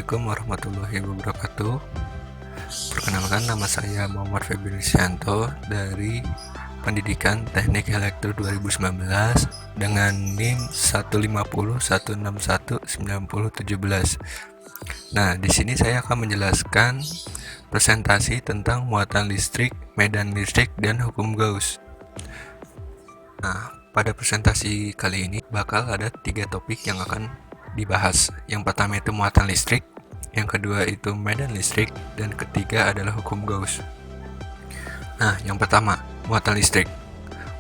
Assalamualaikum warahmatullahi wabarakatuh. Perkenalkan, nama saya Muhammad Febrianto dari Pendidikan Teknik Elektro 2019 dengan NIM 150161917. Nah, di sini saya akan menjelaskan presentasi tentang muatan listrik, medan listrik, dan hukum Gauss. Nah, pada presentasi kali ini bakal ada 3 topik yang akan dibahas. Yang pertama itu muatan listrik, yang kedua itu medan listrik, dan ketiga adalah hukum Gauss. Nah, yang pertama, muatan listrik.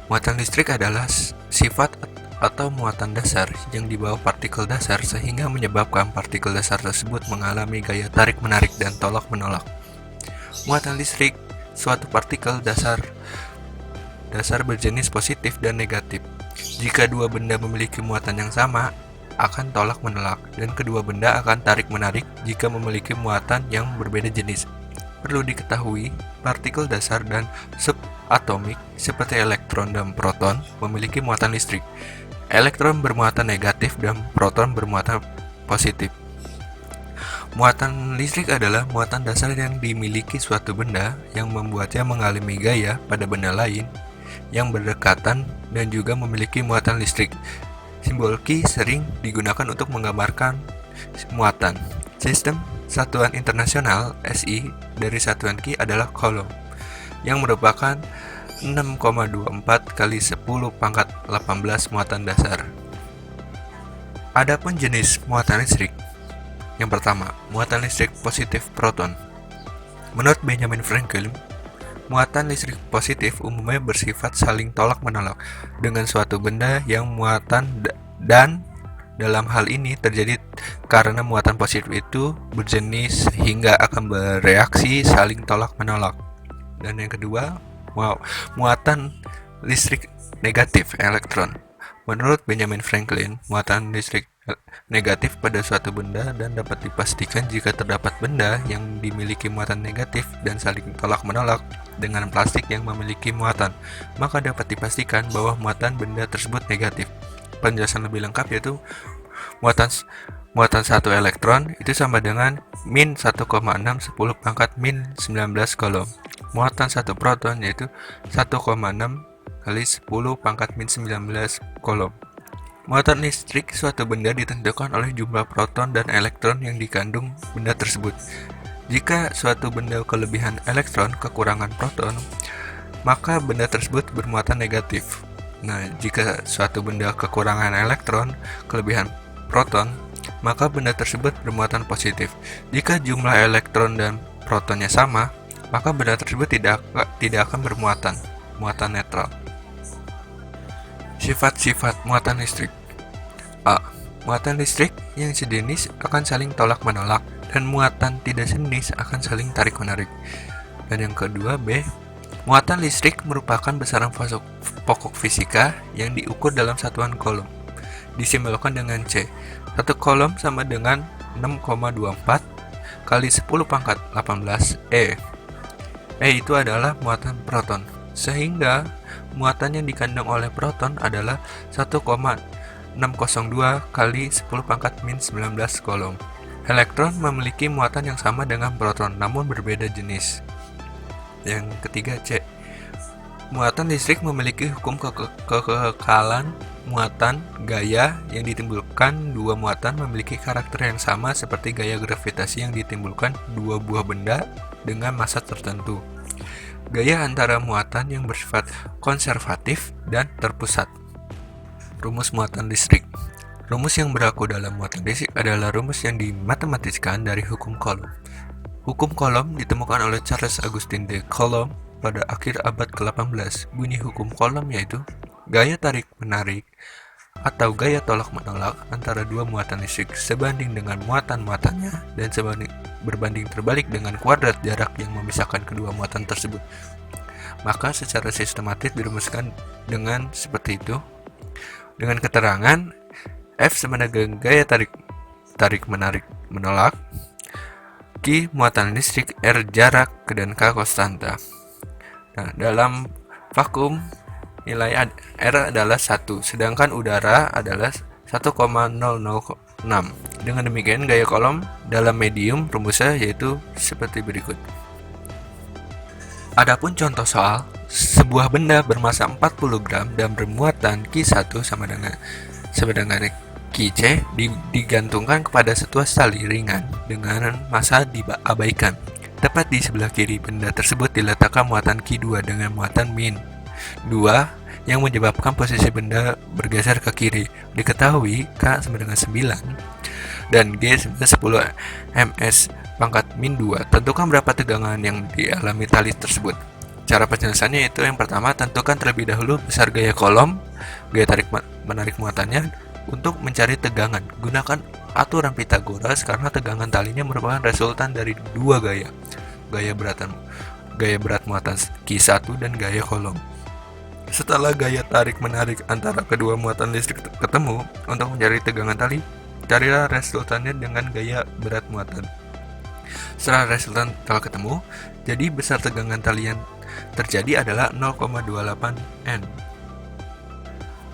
Muatan listrik adalah sifat atau muatan dasar yang dibawa partikel dasar sehingga menyebabkan partikel dasar tersebut mengalami gaya tarik-menarik dan tolak-menolak. Muatan listrik suatu partikel dasar berjenis positif dan negatif. Jika dua benda memiliki muatan yang sama, akan tolak-menolak, dan kedua benda akan tarik-menarik jika memiliki muatan yang berbeda jenis. Perlu diketahui, partikel dasar dan subatomik seperti elektron dan proton memiliki muatan listrik. Elektron bermuatan negatif dan proton bermuatan positif. Muatan listrik adalah muatan dasar yang dimiliki suatu benda yang membuatnya mengalami gaya pada benda lain yang berdekatan dan juga memiliki muatan listrik. Simbol Ki sering digunakan untuk menggambarkan muatan. Sistem Satuan Internasional SI dari satuan Ki adalah Coulomb, yang merupakan 6,24 kali 10 pangkat 18 muatan dasar. Adapun jenis muatan listrik. Yang pertama, muatan listrik positif proton. Menurut Benjamin Franklin, muatan listrik positif umumnya bersifat saling tolak-menolak dengan suatu benda yang muatan dan dalam hal ini terjadi karena muatan positif itu berjenis sehingga akan bereaksi saling tolak-menolak. Dan yang kedua, muatan listrik negatif elektron. Menurut Benjamin Franklin, muatan listrik negatif pada suatu benda dan dapat dipastikan jika terdapat benda yang dimiliki muatan negatif dan saling tolak-menolak dengan plastik yang memiliki muatan, maka dapat dipastikan bahwa muatan benda tersebut negatif. Penjelasan lebih lengkap yaitu muatan 1 elektron itu sama dengan min 1,6 10 pangkat min 19 Coulomb. Muatan 1 proton yaitu 1,6 kali 10 pangkat min 19 Coulomb. Muatan listrik suatu benda ditentukan oleh jumlah proton dan elektron yang dikandung benda tersebut. Jika suatu benda kelebihan elektron, kekurangan proton, maka benda tersebut bermuatan negatif. Nah, jika suatu benda kekurangan elektron, kelebihan proton, maka benda tersebut bermuatan positif. Jika jumlah elektron dan protonnya sama, maka benda tersebut tidak akan bermuatan, muatan netral. Sifat-sifat muatan listrik. A. Muatan listrik yang sejenis akan saling tolak-menolak dan muatan tidak sejenis akan saling tarik-menarik. Dan yang kedua, B. Muatan listrik merupakan besaran pokok fisika yang diukur dalam satuan Coulomb. Disimbolkan dengan C. 1 Coulomb sama dengan 6,24 kali 10 pangkat 18 E. E itu adalah muatan proton, sehingga muatan yang dikandung oleh proton adalah 1,602 kali 10 pangkat min 19 Coulomb. Elektron memiliki muatan yang sama dengan proton, namun berbeda jenis. Yang ketiga, C. Muatan listrik memiliki hukum kekekalan muatan gaya yang ditimbulkan dua muatan memiliki karakter yang sama seperti gaya gravitasi yang ditimbulkan dua buah benda dengan massa tertentu. Gaya antara muatan yang bersifat konservatif dan terpusat. Rumus muatan listrik. Rumus yang berlaku dalam muatan listrik adalah rumus yang dimatematiskan dari hukum Coulomb. Hukum Coulomb ditemukan oleh Charles Augustin de Coulomb pada akhir abad ke-18. Bunyi hukum Coulomb yaitu gaya tarik-menarik atau gaya tolak-menolak antara dua muatan listrik sebanding dengan muatan-muatannya dan berbanding terbalik dengan kuadrat jarak yang memisahkan kedua muatan tersebut. Maka secara sistematis dirumuskan dengan seperti itu, dengan keterangan F sama dengan gaya tarik-menarik menolak, Q muatan listrik, R jarak, dan K konstanta. Nah, dalam vakum nilai R adalah 1, sedangkan udara adalah 1,006. Dengan demikian, gaya Coulomb dalam medium rumusnya yaitu seperti berikut. Adapun contoh soal, sebuah benda bermasa 40 gram dan bermuatan Q1 sama dengan Qc digantungkan kepada sebuah tali ringan dengan massa diabaikan. Tepat di sebelah kiri benda tersebut diletakkan muatan Q2 dengan muatan min 2 yang menyebabkan posisi benda bergeser ke kiri. Diketahui K sama dengan 9 dan G sama 10 ms pangkat min 2. Tentukan berapa tegangan yang dialami tali tersebut. Cara penyelesaiannya itu yang pertama, tentukan terlebih dahulu besar gaya Coulomb, gaya tarik menarik muatannya. Untuk mencari tegangan, gunakan aturan Pythagoras karena tegangan talinya merupakan resultan dari dua gaya berat muatan Q1 dan gaya Coulomb. Setelah gaya tarik-menarik antara kedua muatan listrik ketemu, untuk mencari tegangan tali, carilah resultannya dengan gaya berat muatan. Setelah resultan telah ketemu, jadi besar tegangan tali yang terjadi adalah 0,28 N.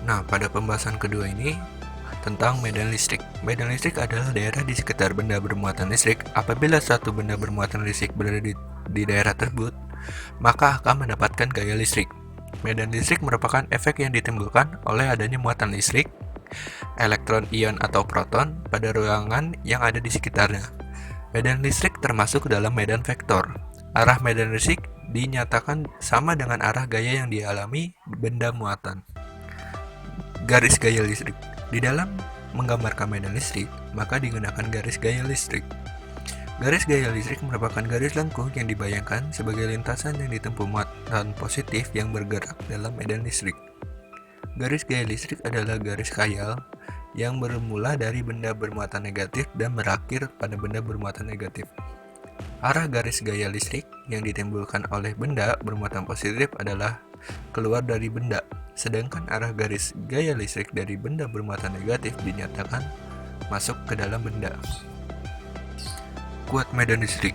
Nah, pada pembahasan kedua ini tentang medan listrik. Medan listrik adalah daerah di sekitar benda bermuatan listrik. Apabila satu benda bermuatan listrik berada di daerah tersebut, maka akan mendapatkan gaya listrik. Medan listrik merupakan efek yang ditimbulkan oleh adanya muatan listrik, elektron, ion, atau proton pada ruangan yang ada di sekitarnya. Medan listrik termasuk dalam medan vektor. Arah medan listrik dinyatakan sama dengan arah gaya yang dialami benda muatan. Garis gaya listrik. Di dalam menggambarkan medan listrik, maka digunakan garis gaya listrik. Garis gaya listrik merupakan garis lengkung yang dibayangkan sebagai lintasan yang ditempuh muatan positif yang bergerak dalam medan listrik. Garis gaya listrik adalah garis khayal yang bermula dari benda bermuatan negatif dan berakhir pada benda bermuatan negatif. Arah garis gaya listrik yang ditimbulkan oleh benda bermuatan positif adalah keluar dari benda, sedangkan arah garis gaya listrik dari benda bermuatan negatif dinyatakan masuk ke dalam benda. Kuat medan listrik.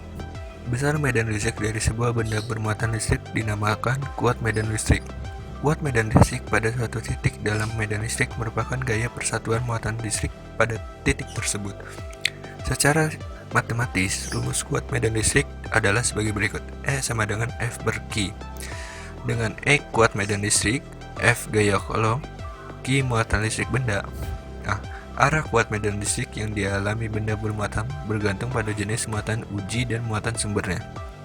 Besar medan listrik dari sebuah benda bermuatan listrik dinamakan kuat medan listrik. Kuat medan listrik pada suatu titik dalam medan listrik merupakan gaya persatuan muatan listrik pada titik tersebut. Secara matematis, rumus kuat medan listrik adalah sebagai berikut. E sama dengan F per Q. Dengan E kuat medan listrik, F gaya Coulomb, Q muatan listrik benda. Nah, arah kuat medan listrik yang dialami benda bermuatan bergantung pada jenis muatan uji dan muatan sumbernya.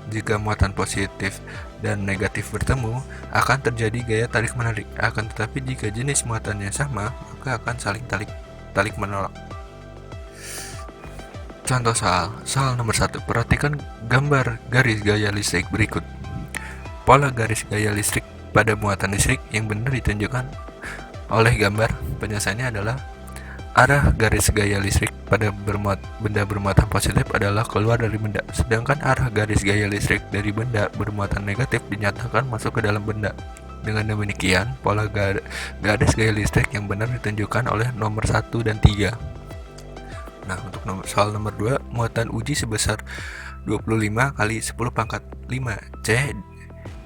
Jika muatan positif dan negatif bertemu, akan terjadi gaya tarik-menarik. Akan tetapi jika jenis muatannya sama, maka akan saling tarik-menolak. Contoh soal nomor 1. Perhatikan gambar garis gaya listrik berikut. Pola garis gaya listrik pada muatan listrik yang benar ditunjukkan oleh gambar. Penyelesaiannya adalah arah garis gaya listrik pada benda bermuatan positif adalah keluar dari benda, sedangkan arah garis gaya listrik dari benda bermuatan negatif dinyatakan masuk ke dalam benda. Dengan demikian, pola garis gaya listrik yang benar ditunjukkan oleh nomor 1 dan 3. Nah, untuk soal nomor 2, muatan uji sebesar 25 kali 10 pangkat 5 C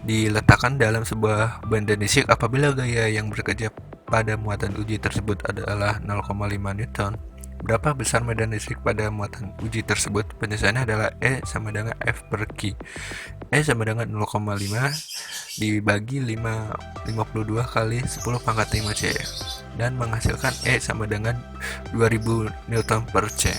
diletakkan dalam sebuah benda listrik apabila gaya yang bekerja pada muatan uji tersebut adalah 0,5 Newton. Berapa besar medan listrik pada muatan uji tersebut? Penyelesaiannya adalah E sama dengan F per Q. E sama dengan 0,5 dibagi 52 kali 10 pangkat 5 C dan menghasilkan E sama dengan 2000 Newton per C.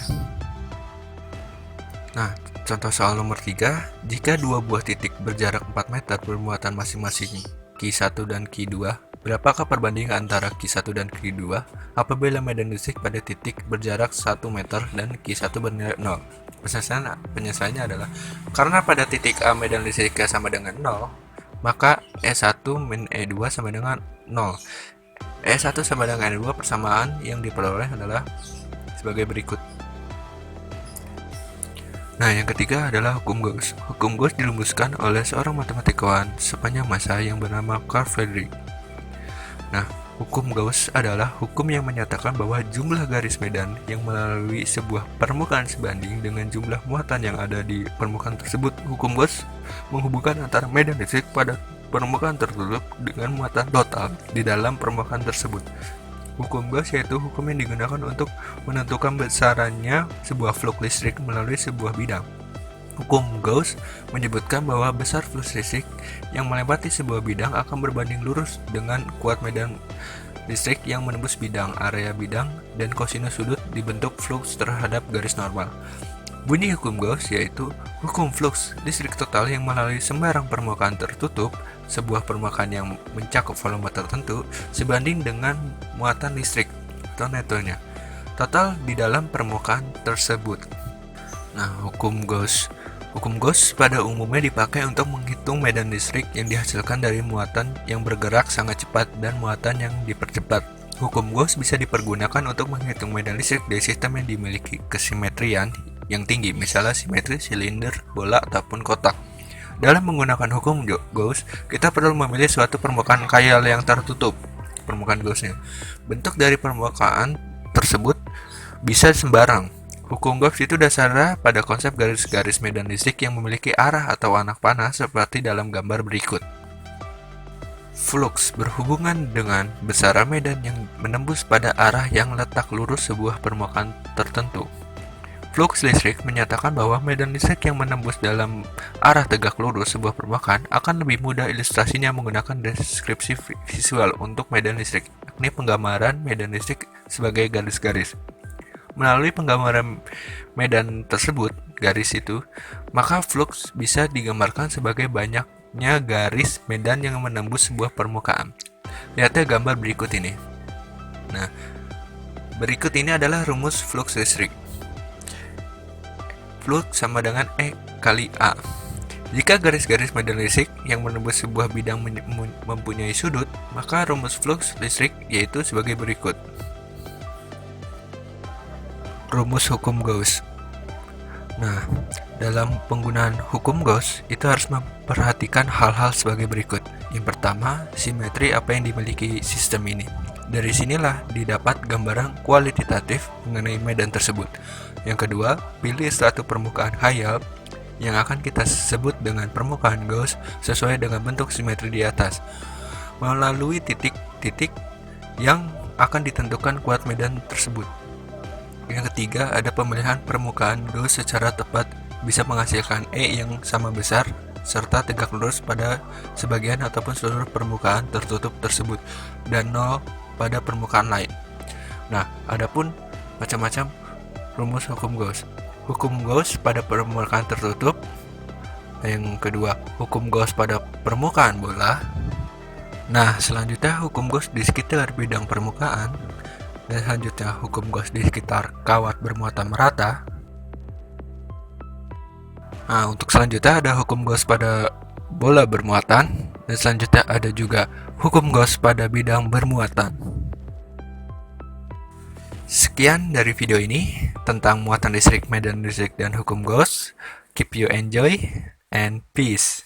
Nah, contoh soal nomor 3, jika dua buah titik berjarak 4 meter bermuatan masing-masing Q1 dan Q2, berapakah perbandingan antara Q1 dan Q2 apabila medan listrik pada titik berjarak 1 meter dan Q1 bernilai 0? Penyelesaiannya adalah karena pada titik A medan listriknya sama dengan 0, maka E1 min E2 sama dengan 0. E1 sama dengan E2 persamaan yang diperoleh adalah sebagai berikut. Nah, yang ketiga adalah hukum Gauss. Hukum Gauss dirumuskan oleh seorang matematikawan sepanjang masa yang bernama Carl Friedrich. Nah, hukum Gauss adalah hukum yang menyatakan bahwa jumlah garis medan yang melalui sebuah permukaan sebanding dengan jumlah muatan yang ada di permukaan tersebut. Hukum Gauss menghubungkan antara medan listrik pada permukaan tertutup dengan muatan total di dalam permukaan tersebut. Hukum Gauss yaitu hukum yang digunakan untuk menentukan besarannya sebuah flux listrik melalui sebuah bidang. Hukum Gauss menyebutkan bahwa besar flux listrik yang melewati sebuah bidang akan berbanding lurus dengan kuat medan listrik yang menembus bidang, area bidang, dan kosinus sudut dibentuk flux terhadap garis normal. Bunyi hukum Gauss yaitu hukum flux listrik total yang melalui sembarang permukaan tertutup, sebuah permukaan yang mencakup volume tertentu, sebanding dengan muatan listrik atau netonya total di dalam permukaan tersebut. Nah, hukum Gauss pada umumnya dipakai untuk menghitung medan listrik yang dihasilkan dari muatan yang bergerak sangat cepat dan muatan yang dipercepat. Hukum Gauss bisa dipergunakan untuk menghitung medan listrik dari sistem yang dimiliki kesimetrian yang tinggi, misalnya simetri silinder, bola, ataupun kotak. Dalam menggunakan hukum Gauss, kita perlu memilih suatu permukaan khayal yang tertutup, permukaan Gaussnya. Bentuk dari permukaan tersebut bisa sembarang. Hukum Gauss itu dasarnya pada konsep garis-garis medan listrik yang memiliki arah atau anak panah seperti dalam gambar berikut. Flux berhubungan dengan besaran medan yang menembus pada arah yang letak lurus sebuah permukaan tertentu. Flux listrik menyatakan bahwa medan listrik yang menembus dalam arah tegak lurus sebuah permukaan akan lebih mudah ilustrasinya menggunakan deskripsi visual untuk medan listrik, yakni penggambaran medan listrik sebagai garis-garis. Melalui penggambaran medan tersebut, garis itu, maka flux bisa digambarkan sebagai banyaknya garis medan yang menembus sebuah permukaan. Lihatlah gambar berikut ini. Nah, berikut ini adalah rumus flux listrik. Flux sama dengan E kali A. Jika garis-garis medan listrik yang menembus sebuah bidang mempunyai sudut, maka rumus flux listrik yaitu sebagai berikut. Rumus hukum Gauss. Nah, dalam penggunaan hukum Gauss itu harus memperhatikan hal-hal sebagai berikut. Yang pertama, simetri apa yang dimiliki sistem ini. Dari sinilah didapat gambaran kualitatif mengenai medan tersebut. Yang kedua, pilih suatu permukaan khayal yang akan kita sebut dengan permukaan Gauss sesuai dengan bentuk simetri di atas, melalui titik-titik yang akan ditentukan kuat medan tersebut. Yang ketiga, ada pemilihan permukaan Gauss secara tepat bisa menghasilkan E yang sama besar serta tegak lurus pada sebagian ataupun seluruh permukaan tertutup tersebut dan 0 pada permukaan lain. Nah, adapun macam-macam rumus hukum Gauss. Hukum Gauss pada permukaan tertutup. Yang kedua, hukum Gauss pada permukaan bola. Nah, selanjutnya hukum Gauss di sekitar bidang permukaan. Dan selanjutnya hukum Gauss di sekitar kawat bermuatan merata. Nah, untuk selanjutnya ada hukum Gauss pada bola bermuatan. Dan selanjutnya ada juga hukum Gauss pada bidang bermuatan. Sekian dari video ini tentang muatan listrik, medan listrik, dan hukum Gauss. Keep you enjoy and peace.